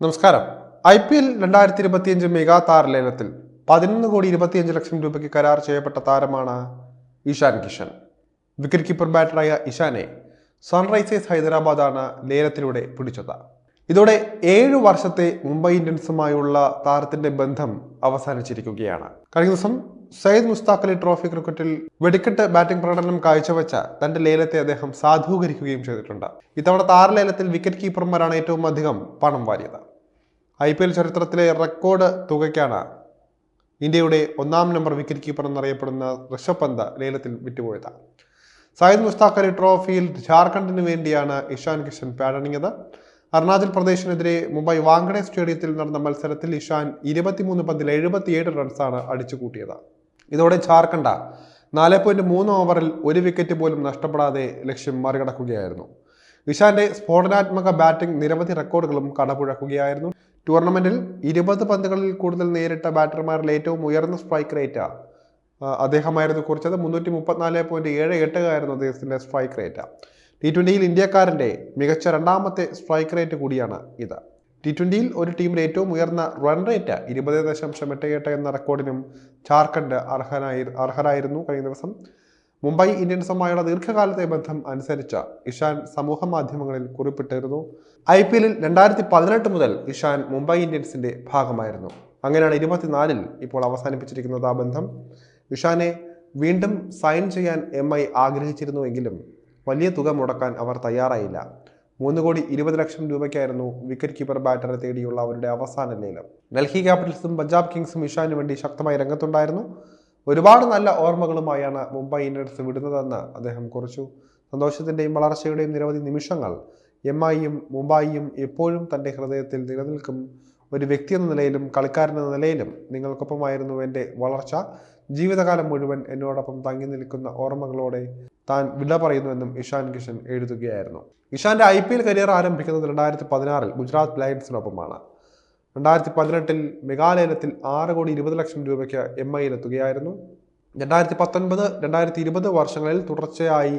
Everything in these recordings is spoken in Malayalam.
നമസ്കാരം. IPL 2025 മെഗാ താരലേലത്തിൽ 11,25,00,000 രൂപയ്ക്ക് കരാർ ചെയ്യപ്പെട്ട താരമാണ് ഇഷാൻ കിഷൻ. വിക്കറ്റ് കീപ്പർ ബാറ്ററായ ഇഷാനെ സൺറൈസേഴ്സ് ഹൈദരാബാദാണ് ലേലത്തിലൂടെ പിടിച്ചത്. ഇതോടെ 7 വർഷത്തെ മുംബൈ ഇന്ത്യൻസുമായുള്ള താരത്തിന്റെ ബന്ധം അവസാനിച്ചിരിക്കുകയാണ്. കഴിഞ്ഞ ദിവസം സയ്യിദ് മുസ്താഖ് അലി ട്രോഫി ക്രിക്കറ്റിൽ വെടിക്കെട്ട് ബാറ്റിംഗ് പ്രകടനം കാഴ്ചവെച്ച തന്റെ ലേലത്തെ അദ്ദേഹം സാധൂകരിക്കുകയും ചെയ്തിട്ടുണ്ട്. ഇത്തവണ താരലേലത്തിൽ വിക്കറ്റ് കീപ്പർമാരാണ് ഏറ്റവും അധികം പണം വാരിയത്. IPL ചരിത്രത്തിലെ റെക്കോർഡ് തുകയ്ക്കാണ് ഇന്ത്യയുടെ 1-ാം നമ്പർ വിക്കറ്റ് കീപ്പർ എന്നറിയപ്പെടുന്ന ഋഷഭ് പന്ത് ലേലത്തിൽ വിറ്റുപോയത്. സയ്യിദ് മുസ്താഖ് അലി ട്രോഫിയിൽ ജാർഖണ്ഡിന് വേണ്ടിയാണ് ഇഷാൻ കിഷൻ പാടണിഞ്ഞത്. അരുണാചൽ പ്രദേശിനെതിരെ മുംബൈ വാങ്കഡെ സ്റ്റേഡിയത്തിൽ നടന്ന മത്സരത്തിൽ ഇഷാൻ 23 പന്തിൽ 77 റൺസാണ് അടിച്ചുകൂട്ടിയത്. ഇതോടെ ജാർഖണ്ഡ് 4.3 ഓവറിൽ 1 വിക്കറ്റ് പോലും നഷ്ടപ്പെടാതെ ലക്ഷ്യം മറികടക്കുകയായിരുന്നു. ഇഷാന്റെ സ്ഫോടനാത്മക ബാറ്റിംഗ് നിരവധി റെക്കോർഡുകളും കടപുഴക്കുകയായിരുന്നു. ടൂർണമെന്റിൽ 20 പന്തുകളിൽ കൂടുതൽ നേരിട്ട ബാറ്റർമാരിൽ ഏറ്റവും ഉയർന്ന സ്ട്രൈക്ക് റേറ്റ് അദ്ദേഹമായിരുന്നു കുറിച്ചത്. 334.78 ആയിരുന്നു അദ്ദേഹത്തിന്റെ സ്ട്രൈക്ക് റേറ്റ്. T20യിൽ ഇന്ത്യക്കാരന്റെ മികച്ച 2ാമത്തെ സ്ട്രൈക്ക് റേറ്റ് കൂടിയാണ് ഇത്. T20യിൽ ഒരു ടീമിന്റെ ഏറ്റവും ഉയർന്ന റൺ റേറ്റ് 20.88 എന്ന റെക്കോർഡിനും ജാർഖണ്ഡ് അർഹരായിരുന്നു. കഴിഞ്ഞ ദിവസം മുംബൈ ഇന്ത്യൻസുമായുള്ള ദീർഘകാലത്തെ ബന്ധം അനുസരിച്ച് ഇഷാൻ സമൂഹ മാധ്യമങ്ങളിൽ കുറിപ്പിട്ടിരുന്നു. IPL 2018 മുതൽ ഇഷാൻ മുംബൈ ഇന്ത്യൻസിന്റെ ഭാഗമായിരുന്നു. അങ്ങനെയാണ് 24-ൽ ഇപ്പോൾ അവസാനിപ്പിച്ചിരിക്കുന്നത് ആ ബന്ധം. ഇഷാനെ വീണ്ടും സൈൻ ചെയ്യാൻ MI ആഗ്രഹിച്ചിരുന്നുവെങ്കിലും വലിയ തുക മുടക്കാൻ അവർ തയ്യാറായില്ല. 3,20,00,000 രൂപയ്ക്കായിരുന്നു വിക്കറ്റ് കീപ്പർ ബാറ്ററെ തേടിയുള്ള അവരുടെ അവസാന ലേലം. ഡൽഹി ക്യാപിറ്റൽസും പഞ്ചാബ് കിങ്സും ഇഷാന് വേണ്ടി ശക്തമായി രംഗത്തുണ്ടായിരുന്നു. ഒരുപാട് നല്ല ഓർമ്മകളുമായാണ് മുംബൈ ഇന്ത്യൻസ് വിടുന്നതെന്ന് അദ്ദേഹം കുറിച്ചു. സന്തോഷത്തിന്റെയും വളർച്ചയുടെയും നിരവധി നിമിഷങ്ങൾ MIയും മുംബൈയും എപ്പോഴും തൻ്റെ ഹൃദയത്തിൽ നിലനിൽക്കും. ഒരു വ്യക്തി എന്ന നിലയിലും കളിക്കാരൻ എന്ന നിലയിലും നിങ്ങൾക്കൊപ്പമായിരുന്നു എൻ്റെ വളർച്ച. ജീവിതകാലം മുഴുവൻ എന്നോടൊപ്പം തങ്ങി നിൽക്കുന്ന ഓർമ്മകളോടെ താൻ വിട പറയുന്നുവെന്നും ഇഷാൻ കിഷൻ എഴുതുകയായിരുന്നു. ഇഷാന്റെ IPL കരിയർ ആരംഭിക്കുന്നത് 2016-ൽ ഗുജറാത്ത് ലയൺസിനൊപ്പമാണ്. 2018-ൽ മെഗാലേലത്തിൽ 6,20,00,000 രൂപയ്ക്ക് MIയിലെത്തുകയായിരുന്നു. 2019-2020 വർഷങ്ങളിൽ തുടർച്ചയായി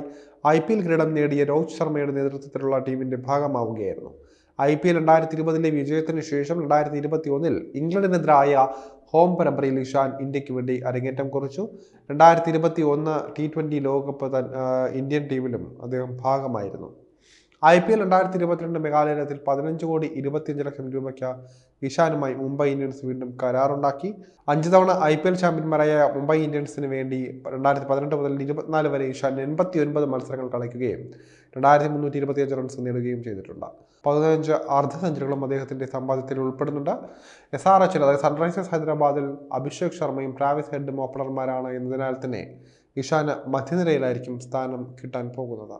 IPL കിരീടം നേടിയ രോഹിത് ശർമ്മയുടെ നേതൃത്വത്തിലുള്ള ടീമിന്റെ ഭാഗമാവുകയായിരുന്നു. IPL 2020-ലെ വിജയത്തിന് ശേഷം 2021-ൽ ഇംഗ്ലണ്ടിനെതിരായ ഹോം പരമ്പരയിൽ ഇഷാൻ ഇന്ത്യക്ക് വേണ്ടി അരങ്ങേറ്റം കുറിച്ചു. 2021 T20 ലോകകപ്പ് ഇന്ത്യൻ ടീമിലും അദ്ദേഹം ഭാഗമായിരുന്നു. IPL 2022 മെഗാലേലത്തിൽ 15,25,00,000 രൂപയ്ക്ക് ഇഷാനുമായി മുംബൈ ഇന്ത്യൻസ് വീണ്ടും കരാറുണ്ടാക്കി. 5 തവണ IPL ചാമ്പ്യന്മാരായ മുംബൈ ഇന്ത്യൻസിന് വേണ്ടി 2018 മുതൽ 24 വരെ ഇഷാൻ 89 മത്സരങ്ങൾ കളിക്കുകയും 2,325 റൺസ് നേടുകയും ചെയ്തിട്ടുണ്ട്. 15 അർദ്ധ സെഞ്ചുറികളും അദ്ദേഹത്തിന്റെ സമ്പാദ്യത്തിൽ ഉൾപ്പെടുന്നുണ്ട്. SRHൽ അതായത് സൺറൈസേഴ്സ് ഹൈദരാബാദിൽ അഭിഷേക് ശർമ്മയും ട്രാവിസ് ഹെഡും ഓപ്പണർമാരാണ് എന്നതിനാൽ തന്നെ ഇഷാന് മധ്യനിരയിലായിരിക്കും സ്ഥാനം കിട്ടാൻ പോകുന്നത്.